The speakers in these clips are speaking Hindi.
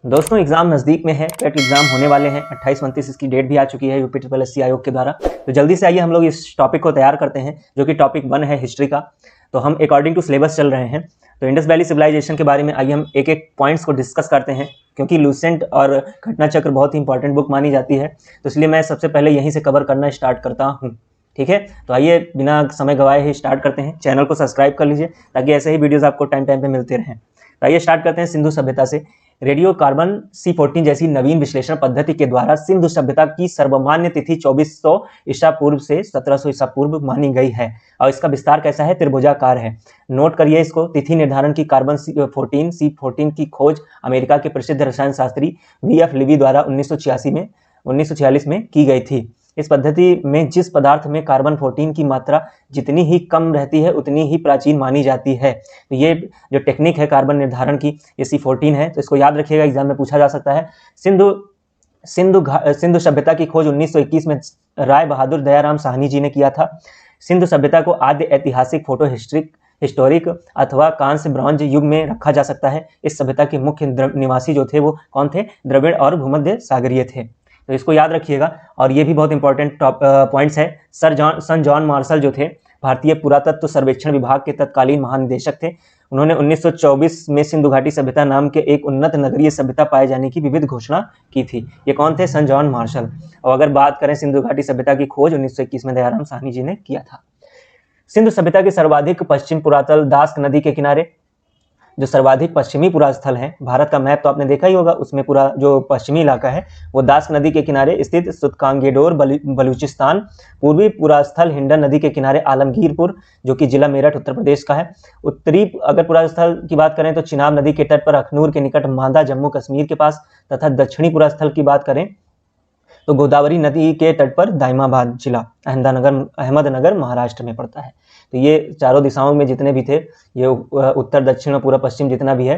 दोस्तों एग्जाम नज़दीक में है, टेट एग्जाम होने वाले हैं। 28-29 इसकी डेट भी आ चुकी है यूपी ट्रिपल एससी आयोग के द्वारा। तो जल्दी से आइए हम लोग इस टॉपिक को तैयार करते हैं, जो कि टॉपिक 1 है हिस्ट्री का। तो हम अकॉर्डिंग टू सिलेबस चल रहे हैं। तो इंडस वैली सिविलाइजेशन के बारे में आइए हम एक एक पॉइंट्स को डिस्कस करते हैं, क्योंकि लूसेंट और घटना चक्र बहुत ही इंपॉर्टेंट बुक मानी जाती है। तो इसलिए मैं सबसे पहले यहीं से कवर करना स्टार्ट करता हूँ। ठीक है, तो आइए बिना समय गवाए ही स्टार्ट करते हैं। चैनल को सब्सक्राइब कर लीजिए ताकि ऐसे ही वीडियोस आपको टाइम टाइम पे मिलते रहें। तो आइए स्टार्ट करते हैं सिंधु सभ्यता से। रेडियो कार्बन C14 जैसी नवीन विश्लेषण पद्धति के द्वारा सिंधु सभ्यता की सर्वमान्य तिथि 2400 ईसा पूर्व से 1700 ईसा पूर्व मानी गई है। और इसका विस्तार कैसा है? त्रिभुजाकार है। नोट करिए इसको। तिथि निर्धारण की कार्बन C14 की खोज अमेरिका के प्रसिद्ध रसायन शास्त्री VF लीवी द्वारा 1946 में की गई थी। इस पद्धति में जिस पदार्थ में कार्बन 14 की मात्रा जितनी ही कम रहती है उतनी ही प्राचीन मानी जाती है। तो ये जो टेक्निक है कार्बन निर्धारण की, ये C14 है। तो इसको याद रखिएगा, एग्जाम में पूछा जा सकता है। सिंधु सभ्यता की खोज 1921 में राय बहादुर दयाराम साहनी जी ने किया था। सिंधु सभ्यता को आद्य ऐतिहासिक फोटो हिस्टोरिक अथवा कांस्य ब्रॉन्ज युग में रखा जा सकता है। इस सभ्यता के मुख्य निवासी जो थे वो कौन थे? द्रविड़ और भूमध्य सागरीय थे। तो इसको याद रखिएगा। और ये भी बहुत इंपॉर्टेंट पॉइंट्स है। सन जॉन मार्शल जो थे भारतीय पुरातत्व सर्वेक्षण विभाग के तत्कालीन महानिदेशक थे। उन्होंने 1924 में सिंधु घाटी सभ्यता नाम के एक उन्नत नगरीय सभ्यता पाए जाने की विविध घोषणा की थी। ये कौन थे? सन जॉन मार्शल। और अगर बात करें सिंधु घाटी सभ्यता की खोज 1921 में दयाराम साहनी जी ने किया था। सिंधु सभ्यता के सर्वाधिक पश्चिम पुरातल दास्क नदी के किनारे, जो सर्वाधिक पश्चिमी पुरास्थल है, भारत का मैप तो आपने देखा ही होगा, उसमें पूरा जो पश्चिमी इलाका है वो दास्क नदी के किनारे स्थित सुतकांगेडोर बलूचिस्तान, पूर्वी पुरास्थल हिंडन नदी के किनारे आलमगीरपुर जो कि जिला मेरठ उत्तर प्रदेश का है। उत्तरी अगर पुरास्थल की बात करें तो चिनाब नदी के तट पर अखनूर के निकट मांदा जम्मू कश्मीर के पास, तथा दक्षिणी पुरास्थल की बात करें तो गोदावरी नदी के तट पर दाइमाबाद जिला अहमदनगर महाराष्ट्र में पड़ता है। तो ये चारों दिशाओं में जितने भी थे, ये उत्तर दक्षिण और पूरा पश्चिम जितना भी है,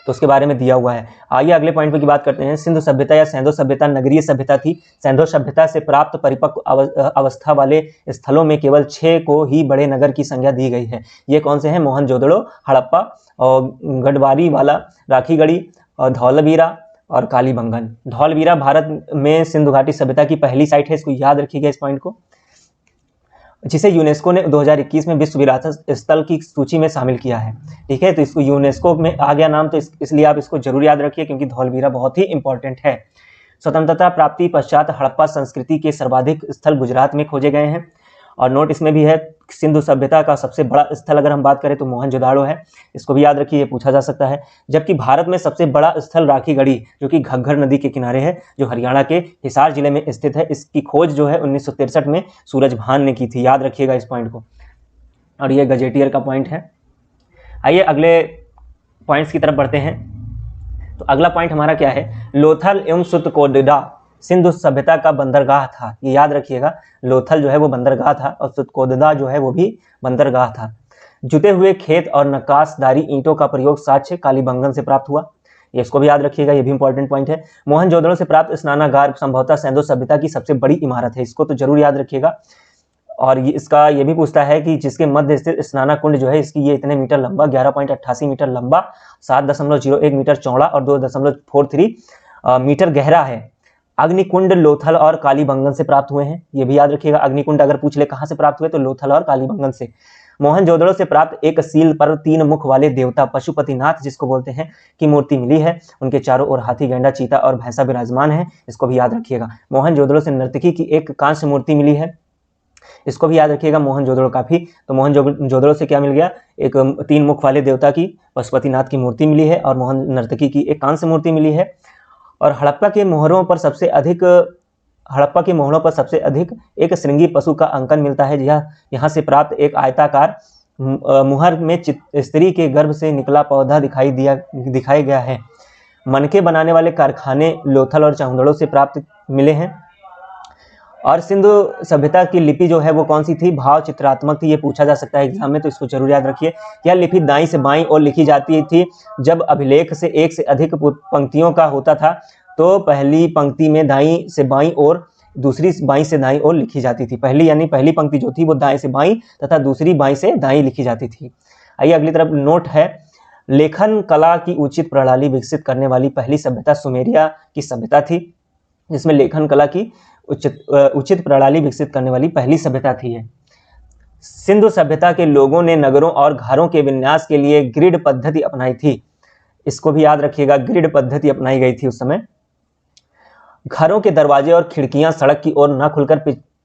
तो उसके बारे में दिया हुआ है। आइए अगले पॉइंट पे की बात करते हैं। सिंधु सभ्यता या सैंधो सभ्यता नगरीय सभ्यता थी। सैंधो सभ्यता से प्राप्त परिपक्व अवस्था वाले स्थलों में केवल 6 को ही बड़े नगर की संज्ञा दी गई है। ये कौन से हैं? मोहनजोदड़ो, हड़प्पा और गढ़वारी वाला, राखीगढ़ी और धौलवीरा और कालीबंगन। धौलवीरा भारत में सिंधु घाटी सभ्यता की पहली साइट है। इसको याद रखिएगा इस पॉइंट को, जिसे यूनेस्को ने 2021 में विश्व विरासत स्थल की सूची में शामिल किया है। ठीक है, तो इसको यूनेस्को में आ गया नाम, तो इसलिए आप इसको जरूर याद रखिए, क्योंकि धौलवीरा बहुत ही इंपॉर्टेंट है। स्वतंत्रता प्राप्ति पश्चात हड़प्पा संस्कृति के सर्वाधिक स्थल गुजरात में खोजे गए हैं। और नोट इसमें भी है, सिंधु सभ्यता का सबसे बड़ा स्थल अगर हम बात करें तो मोहनजोदाड़ो है। इसको भी याद रखिए, पूछा जा सकता है। जबकि भारत में सबसे बड़ा स्थल राखीगढ़ी जो कि घग्गर नदी के किनारे है, जो हरियाणा के हिसार जिले में स्थित है। इसकी खोज जो है 1963 में सूरजभान ने की थी। याद रखिएगा इस पॉइंट को, और ये गजेटियर का पॉइंट है। आइए अगले पॉइंट्स की तरफ बढ़ते हैं। तो अगला पॉइंट हमारा क्या है? लोथल एवं सुतकोडा सिंधु सभ्यता का बंदरगाह था। ये याद रखिएगा, लोथल जो है वो बंदरगाह था और सुतकोददा जो है वो भी बंदरगाह था। जुते हुए खेत और नक्काशदारी ईंटों का प्रयोग साक्ष्य कालीबंगन से प्राप्त हुआ। ये इसको भी याद रखिएगा, ये भी इंपॉर्टेंट पॉइंट है। मोहनजोदड़ो से प्राप्त स्नानागार संभवतः सैंधो सभ्यता की सबसे बड़ी इमारत है। इसको तो जरूर याद रखिएगा। और इसका ये भी पूछता है कि जिसके मध्य स्थित स्नाना कुंड जो है, इसकी ये इतने मीटर लंबा, 11.88 मीटर लंबा, 7.01 मीटर चौड़ा और 2.43 मीटर गहरा है। अग्निकुंड लोथल और कालीबंगन से प्राप्त हुए हैं। ये भी याद रखिएगा। अग्निकुंड अगर पूछ ले कहां से प्राप्त हुए तो लोथल और कालीबंगन से। मोहनजोदड़ो से प्राप्त एक सील पर 3 मुख वाले देवता पशुपतिनाथ जिसको बोलते हैं की मूर्ति मिली है। उनके चारों ओर हाथी, गैंडा, चीता और भैंसा विराजमान है। इसको भी याद रखिएगा। मोहनजोदड़ो से नर्तकी की एक कांस्य मूर्ति मिली है। इसको भी याद रखिएगा। मोहनजोदड़ो काफी, तो मोहनजोदड़ो से क्या मिल गया? एक 3 मुख वाले देवता की पशुपतिनाथ की मूर्ति मिली है और मोहन नर्तकी की एक कांस्य मूर्ति मिली है। और हड़प्पा के मोहरों पर सबसे अधिक एक श्रृंगी पशु का अंकन मिलता है। यहाँ से प्राप्त एक आयताकार मुहर में स्त्री के गर्भ से निकला पौधा दिखाया गया है। मनके बनाने वाले कारखाने लोथल और चाहुंदड़ो से प्राप्त मिले हैं। और सिंधु सभ्यता की लिपि जो है वो कौन सी थी? भाव चित्रात्मक थी। ये पूछा जा सकता है एग्जाम में, तो इसको जरूर याद रखिए। यह लिपि दाईं से बाईं ओर लिखी जाती थी। जब अभिलेख से एक से अधिक पंक्तियों का होता था तो पहली पंक्ति में दाईं से बाईं ओर, दूसरी बाईं से दाईं ओर लिखी जाती थी। पहली पंक्ति जो थी वो दाएं से बाईं तथा दूसरी बाईं से दाईं लिखी जाती थी। आइए अगली तरफ नोट है। लेखन कला की उचित प्रणाली विकसित करने वाली पहली सभ्यता सुमेरिया की सभ्यता थी, जिसमें लेखन कला की उचित प्रणाली विकसित करने वाली पहली सभ्यता थी ये। सिंधु सभ्यता के लोगों ने नगरों और घरों के विन्यास के लिए ग्रिड पद्धति अपनाई थी। इसको भी याद रखिएगा, ग्रिड पद्धति अपनाई गई थी उस समय। घरों के दरवाजे और खिड़कियां सड़क की ओर न खुलकर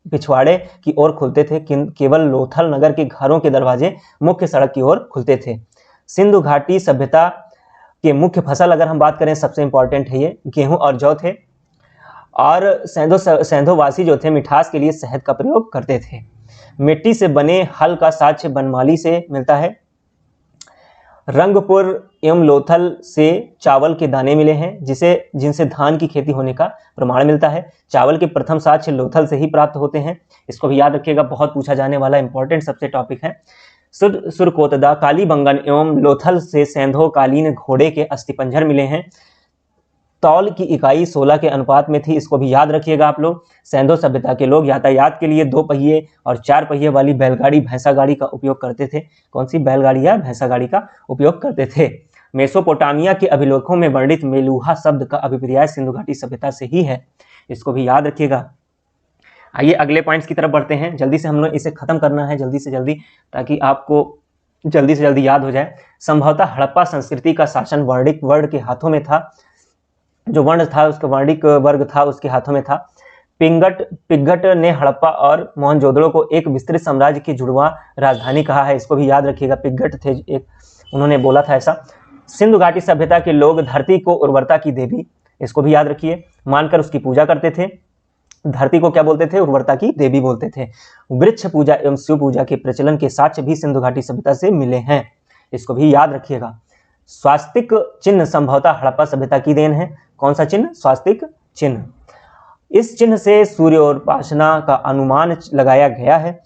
पिछवाड़े की ओर खुलते थे। केवल लोथल नगर के घरों के दरवाजे मुख्य सड़क की ओर खुलते थे। सिंधु घाटी सभ्यता के मुख्य फसल अगर हम बात करें, सबसे इंपॉर्टेंट है ये, गेहूं और जौ थे। और सैंधोवासी जो थे मिठास के लिए शहद का प्रयोग करते थे। मिट्टी से बने हल का साक्ष्य बनमाली से मिलता है। रंगपुर एवं लोथल से चावल के दाने मिले हैं, जिनसे धान की खेती होने का प्रमाण मिलता है। चावल के प्रथम साक्ष्य लोथल से ही प्राप्त होते हैं। इसको भी याद रखिएगा, बहुत पूछा जाने वाला इंपॉर्टेंट सबसे टॉपिक है। सुरकोतदा, कालीबंगन एवं लोथल से सैंधो-कालीन घोड़े के अस्थिपंजर मिले हैं। तौल की इकाई 16 के अनुपात में थी। इसको भी याद रखिएगा आप लोग। सैंधो सभ्यता के लोग यातायात के लिए 2 पहिए और 4 पहिए वाली बैलगाड़ी भैंसा गाड़ी का उपयोग करते थे। कौन सी बैलगाड़ी या भैंसा गाड़ी का उपयोग करते थे। मेसोपोटामिया के अभिलेखों में वर्णित मेलूहा शब्द का अभिप्राय सिंधु घाटी सभ्यता से ही है। इसको भी याद रखिएगा। आइए अगले पॉइंट्स की तरफ बढ़ते हैं। जल्दी से हम लोग इसे खत्म करना है, जल्दी से जल्दी, ताकि आपको जल्दी से जल्दी याद हो जाए। संभवतः हड़प्पा संस्कृति का शासन वर्णिक वर्ण के हाथों में था। जो वर्ण था उसका वर्णिक वर्ग था उसके हाथों में था। पिग्गट ने हड़प्पा और मोहनजोदड़ो को एक विस्तृत साम्राज्य की जुड़वा राजधानी कहा है। इसको भी याद रखिएगा, पिग्गट थे एक, उन्होंने बोला था ऐसा। सिंधु घाटी सभ्यता के लोग धरती को उर्वरता की देवी, इसको भी याद रखिए, मानकर उसकी पूजा करते थे। धरती को क्या बोलते थे? उर्वरता की देवी बोलते थे। वृक्ष पूजा एवं शिव पूजा के प्रचलन के साक्ष्य भी सिंधु घाटी सभ्यता से मिले हैं। इसको भी याद रखिएगा। स्वास्तिक चिन्ह संभवतः हड़प्पा सभ्यता की देन है। कौन सा चिन्ह? स्वास्तिक चिन्ह। इस चिन्ह से सूर्योपासना का अनुमान लगाया गया है।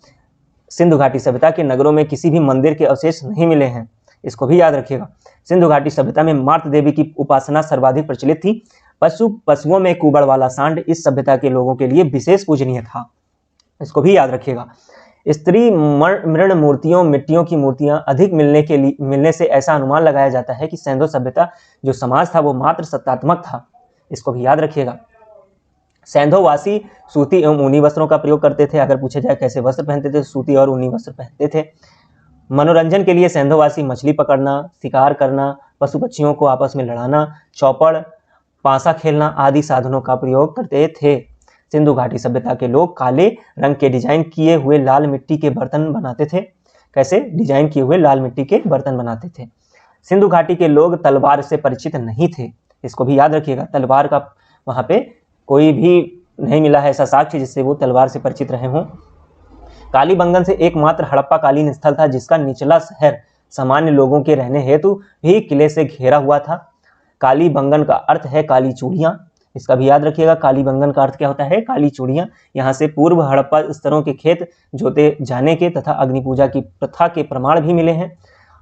सिंधु घाटी सभ्यता के नगरों में किसी भी मंदिर के अवशेष नहीं मिले हैं। इसको भी याद रखिएगा। सिंधु घाटी सभ्यता में मातृ देवी की उपासना सर्वाधिक प्रचलित थी। पशुओं में कुबड़ वाला सांड इस सभ्यता के लोगों के लिए विशेष पूजनीय था। इसको भी याद रखिएगा। स्त्री मृण मूर्तियों, मिट्टियों की मूर्तियां अधिक मिलने से ऐसा अनुमान लगाया जाता है कि सैंधो सभ्यता जो समाज था वो मात्र सत्तात्मक था। इसको भी याद रखिएगा। सैंधोवासी सूती एवं ऊनी वस्त्रों का प्रयोग करते थे। अगर पूछे जाए कैसे वस्त्र पहनते थे, सूती और ऊनी वस्त्र पहनते थे। मनोरंजन के लिए सैंधोवासी मछली पकड़ना, शिकार करना, पशु पक्षियों को आपस में लड़ाना, चौपड़, पासा खेलना आदि साधनों का प्रयोग करते थे। सिंधु घाटी सभ्यता के लोग काले रंग के डिजाइन किए हुए लाल मिट्टी के बर्तन बनाते थे। कैसे? डिजाइन किए हुए लाल मिट्टी के बर्तन बनाते थे। सिंधु घाटी के लोग तलवार से परिचित नहीं थे। इसको भी याद रखिएगा। तलवार का वहां पे कोई भी नहीं मिला है ऐसा साक्ष्य जिससे वो तलवार से परिचित रहे हों। कालीबंगन से एकमात्र हड़प्पा कालीन स्थल था जिसका निचला शहर सामान्य लोगों के रहने हेतु भी किले से घेरा हुआ था। कालीबंगन का अर्थ है काली चूड़ियां। इसका भी याद रखिएगा। कालीबंगन का अर्थ क्या होता है? काली चूड़ियां। यहाँ से पूर्व हड़प्पा स्तरों के खेत जोते जाने के तथा अग्नि पूजा की प्रथा के प्रमाण भी मिले हैं।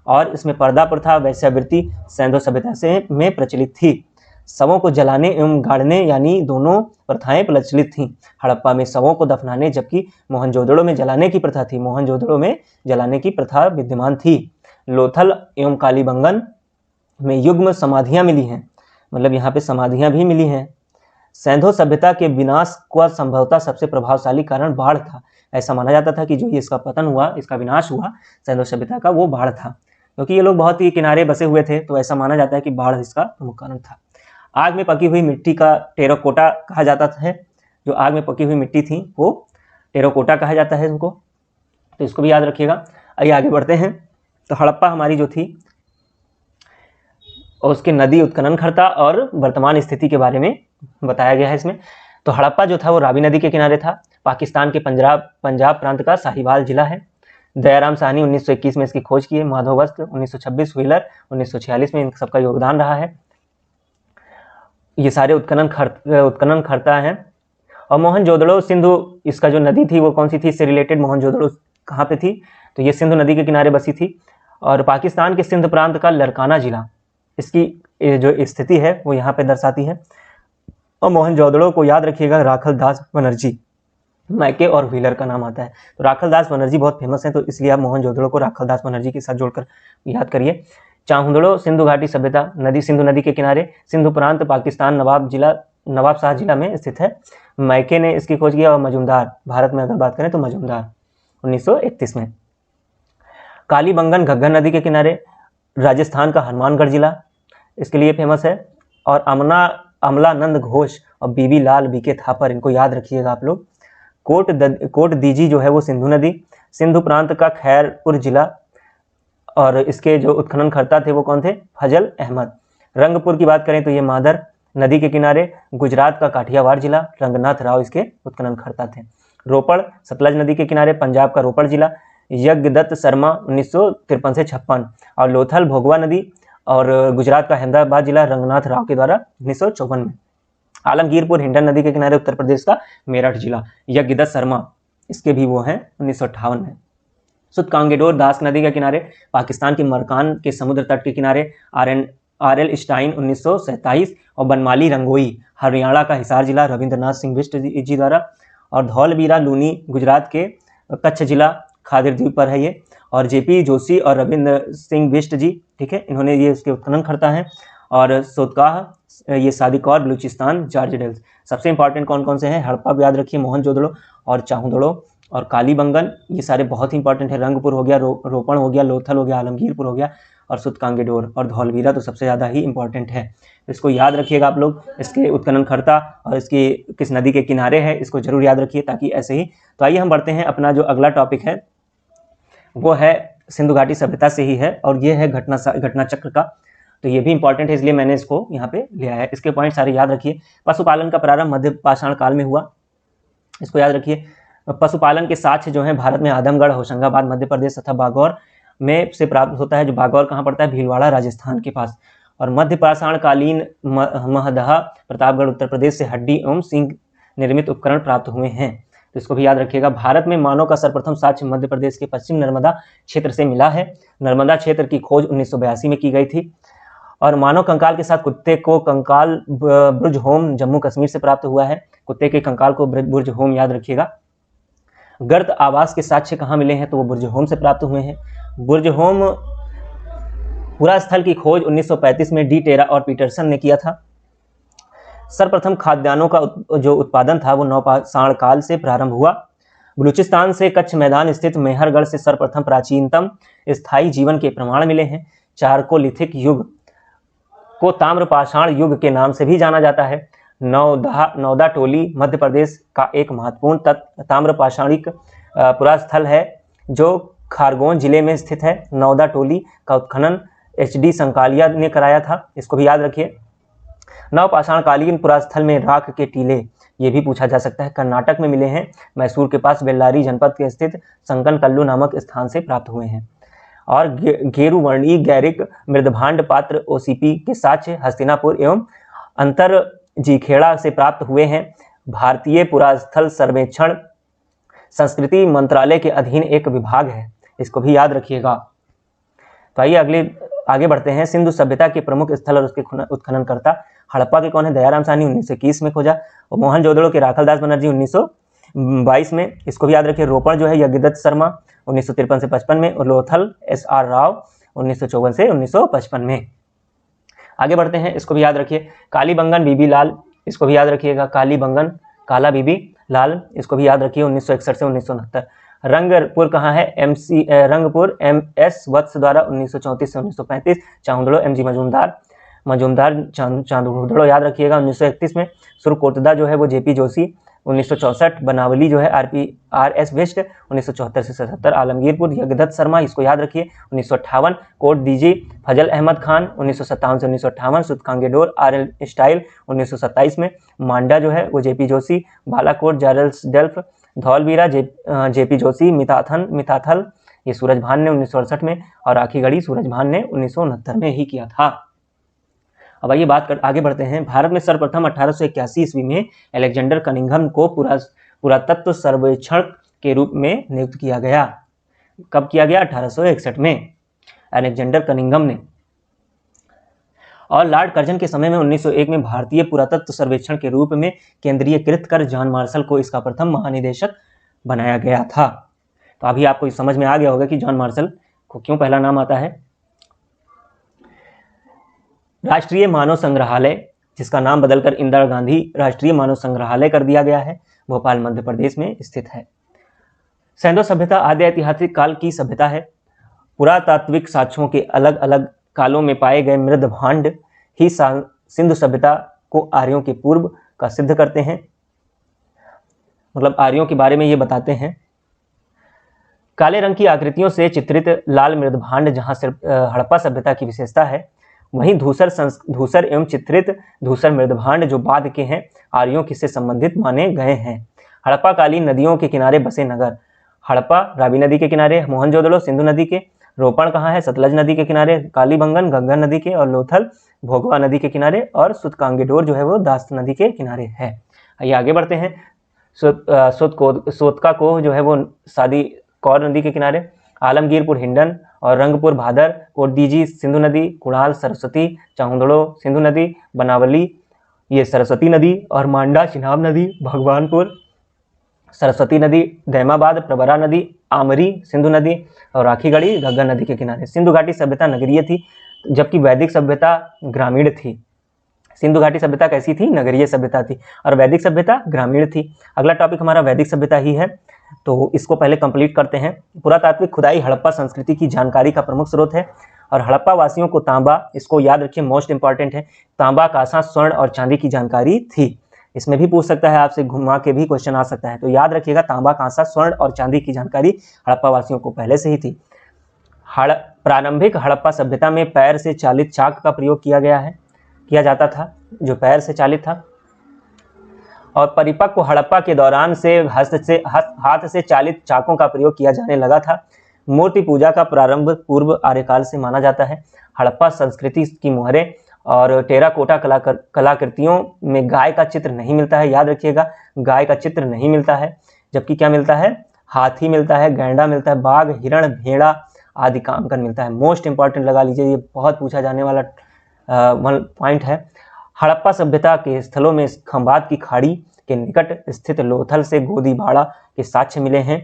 और इसमें पर्दा प्रथा, वैश्यावृत्ति सैंधो सभ्यता से में प्रचलित थी। शवों को जलाने एवं गाड़ने यानी दोनों प्रथाएं प्रचलित थीं। हड़प्पा में शवों को दफनाने जबकि मोहनजोदड़ो में जलाने की प्रथा थी। मोहनजोदड़ो में जलाने की प्रथा विद्यमान थी। लोथल एवं कालीबंगन में युग्म समाधियां मिली हैं, मतलब यहाँ पे समाधियां भी मिली हैं। सैंधो सभ्यता के विनाश का संभवतः सबसे प्रभावशाली कारण बाढ़ था। ऐसा माना जाता था कि जो इसका पतन हुआ, इसका विनाश हुआ सैंधो सभ्यता का, वो बाढ़ था, क्योंकि ये लोग बहुत ही किनारे बसे हुए थे, तो ऐसा माना जाता है कि बाढ़ इसका प्रमुख कारण था। आग में पकी हुई मिट्टी का टेराकोटा कहा जाता है। जो आग में पकी हुई मिट्टी थी वो टेराकोटा कहा जाता है उनको, तो इसको भी याद रखिएगा। आइए आगे बढ़ते हैं। तो हड़प्पा हमारी जो थी और उसके नदी उत्खनन खर्ता और वर्तमान स्थिति के बारे में बताया गया है इसमें। तो हड़प्पा जो था वो रावी नदी के किनारे था। पाकिस्तान के पंजाब प्रांत का साहिवाल जिला है। दयाराम साहनी 1921 में इसकी खोज की है। माधव वस्त्र 1926, व्हीलर 1946 में इन सबका योगदान रहा है। ये सारे उत्खनन खर्ता हैं। और मोहनजोदड़ो सिंधु, इसका जो नदी थी वो कौन सी थी, इससे रिलेटेड मोहनजोदड़ो कहाँ पे थी, तो ये सिंधु नदी के किनारे बसी थी। और पाकिस्तान के सिंध प्रांत का लरकाना जिला, इसकी जो स्थिति है वो यहाँ पे दर्शाती है। और मोहनजोदड़ो को याद रखिएगा, राखलदास बनर्जी, मैके और व्हीलर का नाम आता है। तो राखलदास बनर्जी बहुत फेमस है, तो इसलिए आप मोहनजोदड़ो को राखलदास बनर्जी के साथ जोड़कर याद करिए। चाहुंदड़ो सिंधु घाटी सभ्यता, नदी सिंधु नदी के किनारे, सिंधु प्रांत पाकिस्तान नवाबशाह जिला में स्थित है। मैके ने इसकी खोज किया। और मजूमदार, भारत में अगर बात करें तो मजूमदार 1931 में। कालीबंगन घग्गर नदी के किनारे, राजस्थान का हनुमानगढ़ जिला इसके लिए फेमस है। और अमलानंद घोष और बीबी लाल बीके थापर, इनको याद रखिएगा आप लोग। कोट दीजी जो है वो सिंधु नदी, सिंधु प्रांत का खैरपुर जिला। और इसके जो उत्खननकर्ता थे वो कौन थे? फजल अहमद। रंगपुर की बात करें तो ये मादर नदी के किनारे, गुजरात का काठियावाड़ जिला, रंगनाथ राव इसके उत्खननकर्ता थे। रोपड़ सतलज नदी के किनारे, पंजाब का रोपड़ जिला, यज्ञदत्त शर्मा 1953 से 56। और लोथल भोगवा नदी और गुजरात का अहमदाबाद जिला, रंगनाथ राव के द्वारा 1954 में। आलमगीरपुर हिंडन नदी के किनारे, उत्तर प्रदेश का मेरठ जिला, यज्ञदत्त शर्मा इसके भी वो हैं 1958 में। सुतकांगेडोर दास नदी के किनारे, पाकिस्तान के मरकान के समुद्र तट के किनारे, आर एल स्टाइन 1927। और बनमाली रंगोई हरियाणा का हिसार जिला, रविंद्रनाथ सिंह बिष्ट जी द्वारा। और धौलवीरा लूनी गुजरात के कच्छ जिला, खादिर द्वीप पर है ये। और जेपी जोशी और रविंद्र सिंह बिष्ट जी, ठीक है, इन्होंने ये इसके उत्खननकर्ता हैं। और सोतकाह ये सादिकौर बलूचिस्तान, जॉर्ज डेल्स। सबसे इंपॉर्टेंट कौन कौन से हैं? हड़प्पा याद रखिए, मोहनजोदड़ो और चाहुंदड़ो और कालीबंगन, ये सारे बहुत ही इंपॉर्टेंट है। रंगपुर हो गया, रोपण हो गया, लोथल हो गया, आलमगीरपुर हो गया, और सुतकांगेडोर और धौलवीरा तो सबसे ज़्यादा ही इंपॉर्टेंट है। इसको याद रखिएगा आप लोग। इसके उत्खननकर्ता और इसकी किस नदी के किनारे है, इसको जरूर याद रखिए, ताकि ऐसे ही। तो आइए हम बढ़ते हैं, अपना जो अगला टॉपिक है वो है सिंधु घाटी सभ्यता से ही है, और ये है घटना चक्र का। तो ये भी इंपॉर्टेंट है, इसलिए मैंने इसको यहाँ पे लिया है। इसके पॉइंट सारे याद रखिए। पशुपालन का प्रारंभ मध्य पाषाण काल में हुआ, इसको याद रखिए। पशुपालन के साक्ष्य जो है भारत में आदमगढ़, होशंगाबाद मध्य प्रदेश तथा बागौर में से प्राप्त होता है। जो बागौर कहाँ पड़ता है? भीलवाड़ा राजस्थान के पास। और मध्य पाषाण कालीन महदहा प्रतापगढ़ उत्तर प्रदेश से हड्डी एवं सिंह निर्मित उपकरण प्राप्त हुए हैं। तो इसको भी याद रखिएगा। भारत में मानव का सर्वप्रथम साक्ष्य मध्य प्रदेश के पश्चिम नर्मदा क्षेत्र से मिला है। नर्मदा क्षेत्र की खोज 1982 में की गई थी। और मानव कंकाल के साथ कुत्ते को कंकाल बुर्ज होम जम्मू कश्मीर से प्राप्त हुआ है। कुत्ते के कंकाल को बुर्ज होम याद रखिएगा। गर्त आवास के साक्ष्य कहाँ मिले हैं? तो वो बुर्ज होम से प्राप्त हुए हैं। बुर्ज होम पूरा स्थल की खोज 1935 में डी टेरा और पीटरसन ने किया था। सर्वप्रथम खाद्यान्नों का जो उत्पादन था वो नवपाषाण काल से प्रारंभ हुआ। बलूचिस्तान से कच्छ मैदान स्थित मेहरगढ़ से सर्वप्रथम प्राचीनतम स्थायी जीवन के प्रमाण मिले हैं। चारकोलिथिक युग को ताम्रपाषाण युग के नाम से भी जाना जाता है। नौदा टोली मध्य प्रदेश का एक महत्वपूर्ण ताम्रपाषाणिक पुरास्थल है जो खारगोन जिले में स्थित है। नौदा टोली का उत्खनन HD संकालिया ने कराया था, इसको भी याद रखिए। नवपाषाणकालीन पुरास्थल में राख के टीले, ये भी पूछा जा सकता है, कर्नाटक में मिले हैं। मैसूर के पास बेल्लारी जनपद के स्थित संकनकल्लू नामक स्थान से प्राप्त हुए हैं। और गेरुवर्णी गैरिक मृदभांड पात्र OCP के साक्ष्य हस्तिनापुर एवं अंतर जीखेड़ा से प्राप्त हुए हैं। भारतीय पुरास्थल सर्वेक्षण संस्कृति मंत्रालय के अधीन एक विभाग है, इसको भी याद रखिएगा। तो आइए आगे बढ़ते हैं। सिंधु सभ्यता के प्रमुख स्थल और उसके उत्खननकर्ता। हड़प्पा के कौन है? दयाराम साहनी 1921 में खोजा। और मोहनजोदड़ो के राखलदास बनर्जी 1922 में, इसको भी याद रखिए। रोपण जो है यज्ञदत्त शर्मा 1953 से 55 में। और लोथल SR राव 1954 से 1955 में। आगे बढ़ते हैं, इसको भी याद रखिए। कालीबंगन बीबी लाल, इसको भी याद रखिएगा। कालीबंगन काला बीबी लाल, इसको भी याद रखिए 1961 से 1969। रंगपुर कहाँ है? रंगपुर MS वत्स द्वारा 1934 से 1935। चाहुंदड़ो MG मजूमदार चांदुड़ो याद रखिएगा 1931 में। सुरकोटदा जो है वो JP जोशी 1964। बनावली जो है RS बिष्ट 1974 से 77। आलमगीरपुर यज्ञदत्त शर्मा, इसको याद रखिए 1958। कोट दीजी फजल अहमद खान 1957 से 1958। सुतकांगेडोर RL स्टाइल 1927 में। मांडा जो है वो JP जोशी। बालाकोट जारल्स डेल्फ। धौलवीरा JP जोशी। मिताथल ये सूरजभान ने 1968 में। और आखीगढ़ी सूरजभान ने 1969 में ही किया था। अब आइए आगे बढ़ते हैं। भारत में सर्वप्रथम 1881 ईस्वी में अलेक्जेंडर कनिंघम को पुरातत्व सर्वेक्षण के रूप में नियुक्त किया गया। कब किया गया? 1861 में अलेक्जेंडर कनिंघम ने। और लॉर्ड कर्जन के समय में 1901 में भारतीय पुरातत्व सर्वेक्षण के रूप में केंद्रीयकृत कर जॉन मार्शल को इसका प्रथम महानिदेशक बनाया गया था। तो अभी आपको समझ में आ गया होगा कि जॉन मार्शल को क्यों पहला नाम आता है। राष्ट्रीय मानव संग्रहालय, जिसका नाम बदलकर इंदिरा गांधी राष्ट्रीय मानव संग्रहालय कर दिया गया है, भोपाल मध्य प्रदेश में स्थित है। सिंधु सभ्यता आदि ऐतिहासिक काल की सभ्यता है। पुरातात्विक साक्ष्यों के अलग अलग कालों में पाए गए मृद भांड ही सिंधु सभ्यता को आर्यों के पूर्व का सिद्ध करते हैं, मतलब आर्यों के बारे में ये बताते हैं। काले रंग की आकृतियों से चित्रित लाल मृदभांड जहां सिर्फ हड़प्पा सभ्यता की विशेषता है, वहीं धूसर एवं चित्रित धूसर मृदभांड जो बाद के हैं, आर्यों से संबंधित माने गए हैं। हड़प्पा कालीन नदियों के किनारे बसे नगर। हड़प्पा रावी नदी के किनारे, मोहनजोदड़ो सिंधु नदी के, रोपण कहाँ है, सतलज नदी के किनारे, कालीबंगन गंगा नदी के, और लोथल भोगवा नदी के किनारे, और सुतकांगेडोर जो है वो दास्त नदी के किनारे है। आइए आगे बढ़ते हैं। सोतका को जो है वो सादी कौर नदी के किनारे, आलमगीरपुर हिंडन और रंगपुर भादर, कोटदीजी सिंधु नदी, कुणाल सरस्वती, चाहुंदड़ो सिंधु नदी, बनावली ये सरस्वती नदी, और मांडा चिनाब नदी, भगवानपुर सरस्वती नदी, दैमाबाद प्रवरा नदी, आमरी सिंधु नदी, और राखीगढ़ी घग्गर नदी के किनारे। सिंधु घाटी सभ्यता नगरीय थी, जबकि वैदिक सभ्यता ग्रामीण थी। सिंधु घाटी सभ्यता कैसी थी? नगरीय सभ्यता थी, और वैदिक सभ्यता ग्रामीण थी। अगला टॉपिक हमारा वैदिक सभ्यता ही है, तो इसको पहले कंप्लीट करते हैं। पुरातात्विक खुदाई हड़प्पा संस्कृति की जानकारी का प्रमुख स्रोत है, और हड़प्पा वासियों को तांबा, इसको याद रखिए, मोस्ट इंपॉर्टेंट है, तांबा, कांसा, स्वर्ण और चांदी की जानकारी थी। इसमें भी पूछ सकता है आपसे, घुमा के भी क्वेश्चन आ सकता है, तो याद रखिएगा तांबा, कांसा, स्वर्ण और चांदी की जानकारी हड़प्पा वासियों को पहले से ही थी। प्रारंभिक हड़प्पा सभ्यता में पैर से चालित चाक का प्रयोग किया जाता था, जो पैर से चालित था, और परिपक्व हड़प्पा के दौरान से हाथ से चालित चाकों का प्रयोग किया जाने लगा था। मूर्ति पूजा का प्रारंभ पूर्व आर्यकाल से माना जाता है। हड़प्पा संस्कृति की मोहरें और टेराकोटा कलाकृतियों में गाय का चित्र नहीं मिलता है, याद रखिएगा, गाय का चित्र नहीं मिलता है, जबकि क्या मिलता है? हाथी मिलता है, गैंडा मिलता है, बाघ, हिरण, भेड़ा आदि का अंकन मिलता है। मोस्ट इंपॉर्टेंट लगा लीजिए, ये बहुत पूछा जाने वाला पॉइंट है। हड़प्पा सभ्यता के स्थलों में खंबात की खाड़ी के निकट स्थित लोथल से गोदीबाड़ा के साक्ष्य मिले हैं,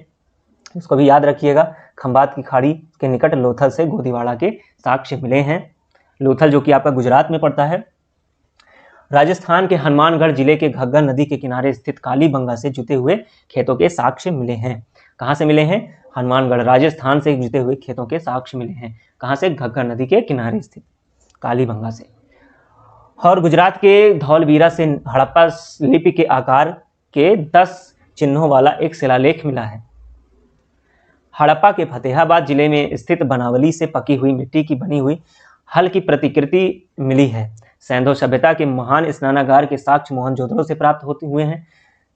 इसको भी याद रखिएगा। खंबात की खाड़ी के निकट लोथल से गोदीबाड़ा के साक्ष्य मिले हैं। लोथल जो कि आपका गुजरात में पड़ता है। राजस्थान के हनुमानगढ़ जिले के घग्गर नदी के किनारे स्थित कालीबंगा से जुते हुए खेतों के साक्ष्य मिले हैं। कहाँ से मिले हैं? हनुमानगढ़, राजस्थान से जुते हुए खेतों के साक्ष्य मिले हैं। कहाँ से? घग्गर नदी के किनारे स्थित कालीबंगा से। और गुजरात के धौलवीरा से हड़प्पा लिपि के आकार के 10 चिन्हों वाला एक शिलालेख मिला है। हड़प्पा के फतेहाबाद जिले में स्थित बनावली से पकी हुई मिट्टी की बनी हुई हल की प्रतिकृति मिली है। सैंधव सभ्यता के महान स्नानागार के साक्ष्य मोहनजोदड़ो से प्राप्त होते हुए हैं।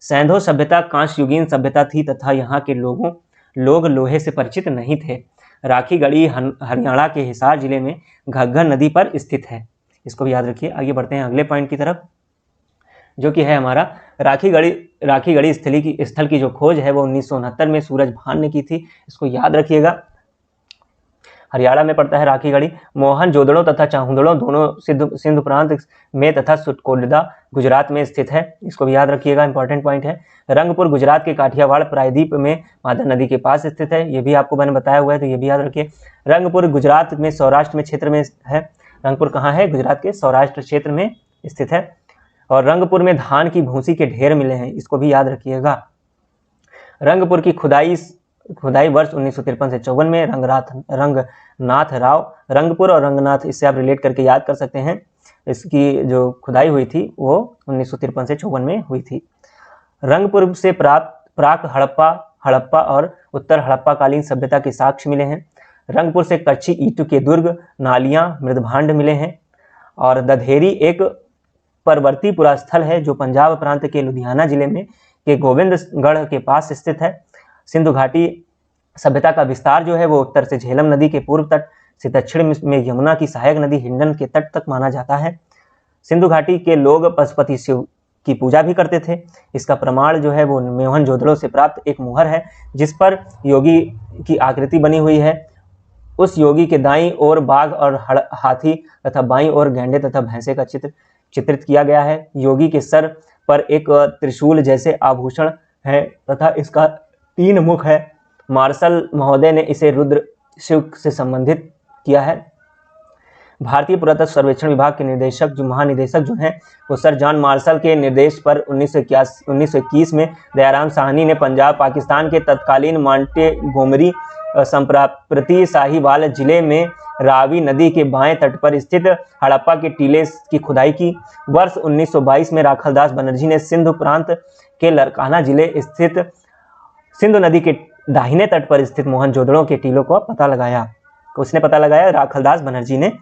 सैंधव सभ्यता कांस्ययुगीन सभ्यता थी तथा यहाँ के लोग लोहे से परिचित नहीं थे। राखीगढ़ी हरियाणा के हिसार जिले में घग्गर नदी पर स्थित है, इसको भी याद रखिए। आगे बढ़ते हैं अगले पॉइंट की तरफ, जो कि है हमारा राखीगढ़ी स्थल की जो खोज है वो 1969 में सूरज भान ने की थी, इसको याद रखिएगा। हरियाणा में पड़ता है राखीगढ़ी। मोहनजोदड़ो तथा चाहुंदड़ो दोनों सिंधु प्रांत में तथा सुटकोलिदा गुजरात में स्थित है, इसको भी याद रखिएगा, इंपॉर्टेंट पॉइंट है। रंगपुर गुजरात के काठियावाड़ प्रायद्वीप में माधा नदी के पास स्थित है, ये भी आपको मैंने बताया हुआ है, तो ये भी याद रखिए। रंगपुर गुजरात में सौराष्ट्र में क्षेत्र में है। रंगपुर कहाँ है? गुजरात के सौराष्ट्र क्षेत्र में स्थित है। और रंगपुर में धान की भूसी के ढेर मिले हैं, इसको भी याद रखिएगा। रंगपुर की खुदाई वर्ष 1953 से 54 में रंगनाथ राव रंगपुर और रंगनाथ, इससे आप रिलेट करके याद कर सकते हैं। इसकी जो खुदाई हुई थी वो 1953 से 54 में हुई थी। रंगपुर से प्राक हड़प्पा और उत्तर हड़प्पा कालीन सभ्यता के साक्ष्य मिले हैं। रंगपुर से कच्ची ईंटों के दुर्ग, नालियां, मृदभांड मिले हैं। और दधेरी एक परवर्ती पुरास्थल है जो पंजाब प्रांत के लुधियाना जिले में के गोविंदगढ़ के पास स्थित है। सिंधु घाटी सभ्यता का विस्तार जो है वो उत्तर से झेलम नदी के पूर्व तट से दक्षिण में यमुना की सहायक नदी हिंडन के तट तक माना जाता है। सिंधु घाटी के लोग पशुपति शिव की पूजा भी करते थे। इसका प्रमाण जो है वो मोहनजोदड़ो से प्राप्त एक मुहर है जिस पर योगी की आकृति बनी हुई है। उस योगी के दाईं ओर बाघ और हाथी तथा बाईं ओर गैंडे तथा भैंसे का चित्रित किया गया है। योगी के सर पर एक त्रिशूल जैसे आभूषण है तथा इसका 3 मुख है। मार्शल महोदय ने इसे रुद्र शिव से संबंधित किया है। भारतीय पुरातत्व सर्वेक्षण विभाग के निर्देशक जो महानिदेशक जो हैं वो सर जॉन मार्शल के निर्देश पर 1921 में दयाराम साहनी ने पंजाब पाकिस्तान के तत्कालीन मॉन्टेगोमरी संप्रांतीय साहिवाल जिले में रावी नदी के बाएं तट पर स्थित हड़प्पा के टीले की खुदाई की। वर्ष 1922 में राखलदास बनर्जी ने सिंधु प्रांत के लरकाना जिले स्थित सिंधु नदी के दाहिने तट पर स्थित मोहनजोदड़ो के टीलों को पता लगाया। उसने पता लगाया राखलदास बनर्जी ने।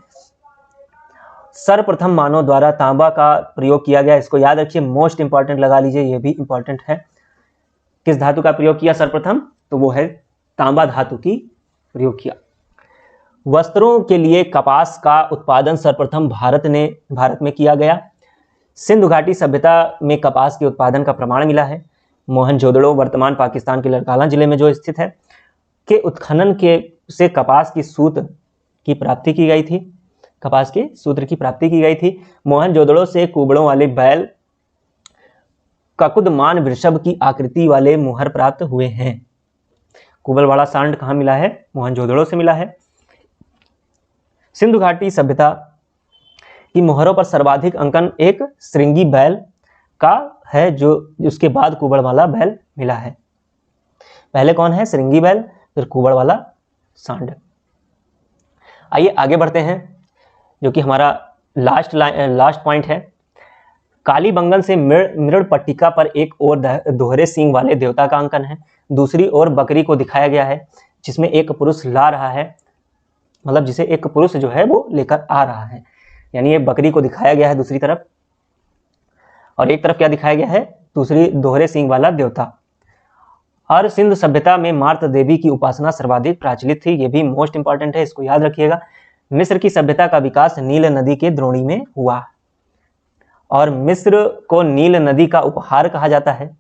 सर्वप्रथम मानव द्वारा तांबा का प्रयोग किया गया, इसको याद रखिए, मोस्ट इंपॉर्टेंट लगा लीजिए, ये भी इंपॉर्टेंट है। किस धातु का प्रयोग किया सर्वप्रथम? तो वो है तांबा धातु की प्रयोग किया। वस्त्रों के लिए कपास का उत्पादन सर्वप्रथम भारत में किया गया। सिंधु घाटी सभ्यता में कपास के उत्पादन का प्रमाण मिला है। मोहनजोदड़ो वर्तमान पाकिस्तान के लरकाना जिले में जो स्थित है के उत्खनन से कपास की सूत्र की प्राप्ति की गई थी। कपास के सूत्र की प्राप्ति की गई थी। मोहनजोदड़ो से कुबड़ों वाले बैल ककुदमान वृषभ की आकृति वाले मुहर प्राप्त हुए हैं। कुबल वाला सांड कहाँ मिला है? मोहनजोदड़ो से मिला है। सिंधु घाटी सभ्यता की मुहरों पर सर्वाधिक अंकन एक श्रृंगी बैल का है, जो उसके बाद कुबड़ वाला बैल मिला है। पहले कौन है? श्रृंगी बैल, फिर कुबड़ वाला सांड। आइए आगे बढ़ते हैं, जो कि हमारा लास्ट पॉइंट है। कालीबंगन से मृड़ पट्टिका पर एक और दोहरे सींग वाले देवता का अंकन है, दूसरी ओर बकरी को दिखाया गया है जिसमें एक पुरुष ला रहा है, मतलब जिसे एक पुरुष जो है वो लेकर आ रहा है, यानी ये बकरी को दिखाया गया है दूसरी तरफ, और एक तरफ क्या दिखाया गया है? दूसरी दोहरे सींग वाला देवता। और सिंधु सभ्यता में मार्त देवी की उपासना सर्वाधिक प्रचलित थी, ये भी मोस्ट इंपॉर्टेंट है, इसको याद रखिएगा। मिस्र की सभ्यता का विकास नील नदी के द्रोणी में हुआ, और मिस्र को नील नदी का उपहार कहा जाता है।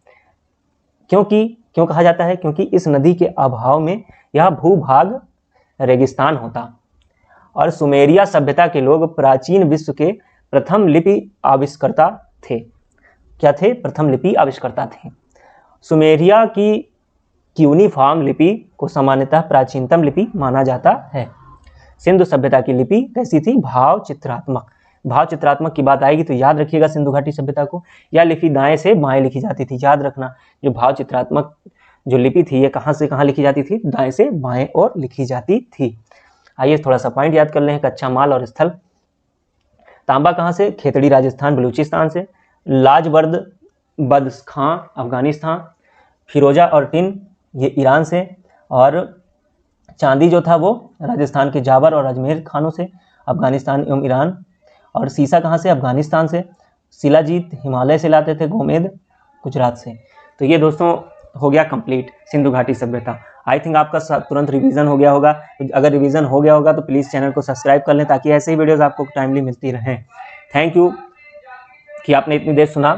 क्यों कहा जाता है? क्योंकि इस नदी के अभाव में यह भूभाग रेगिस्तान होता। और सुमेरिया सभ्यता के लोग प्राचीन विश्व के प्रथम लिपि आविष्कर्ता थे। क्या थे? प्रथम लिपि आविष्कर्ता थे। सुमेरिया की क्यूनिफॉर्म लिपि को सामान्यतः प्राचीनतम लिपि माना जाता है। सिंधु सभ्यता की लिपि कैसी थी? भाव चित्रात्मक। भाव चित्रात्मक की बात आएगी तो याद रखिएगा सिंधु घाटी सभ्यता को। यह लिपि दाएं से बाएं लिखी जाती थी, याद रखना। जो भाव चित्रात्मक जो लिपि थी ये कहाँ से कहाँ लिखी जाती थी? दाएं से बाएं और लिखी जाती थी। आइए थोड़ा सा पॉइंट याद कर लें। कच्चा माल और स्थल। तांबा कहाँ से? खेतड़ी राजस्थान बलूचिस्तान से। लाजवर्द बदखां अफगानिस्तान। फिरोजा और टिन ये ईरान से। और चांदी जो था वो राजस्थान के जावर और अजमेर खानों से, अफगानिस्तान एवं ईरान। और सीसा कहाँ से? अफगानिस्तान से। शिलाजीत हिमालय से लाते थे, गोमेद गुजरात से। तो ये दोस्तों हो गया कंप्लीट सिंधु घाटी सभ्यता। आई थिंक आपका तुरंत रिवीजन हो गया होगा। अगर रिवीजन हो गया होगा तो प्लीज़ चैनल को सब्सक्राइब कर लें ताकि ऐसे ही वीडियोस आपको टाइमली मिलती रहें। थैंक यू कि आपने इतनी देर सुना।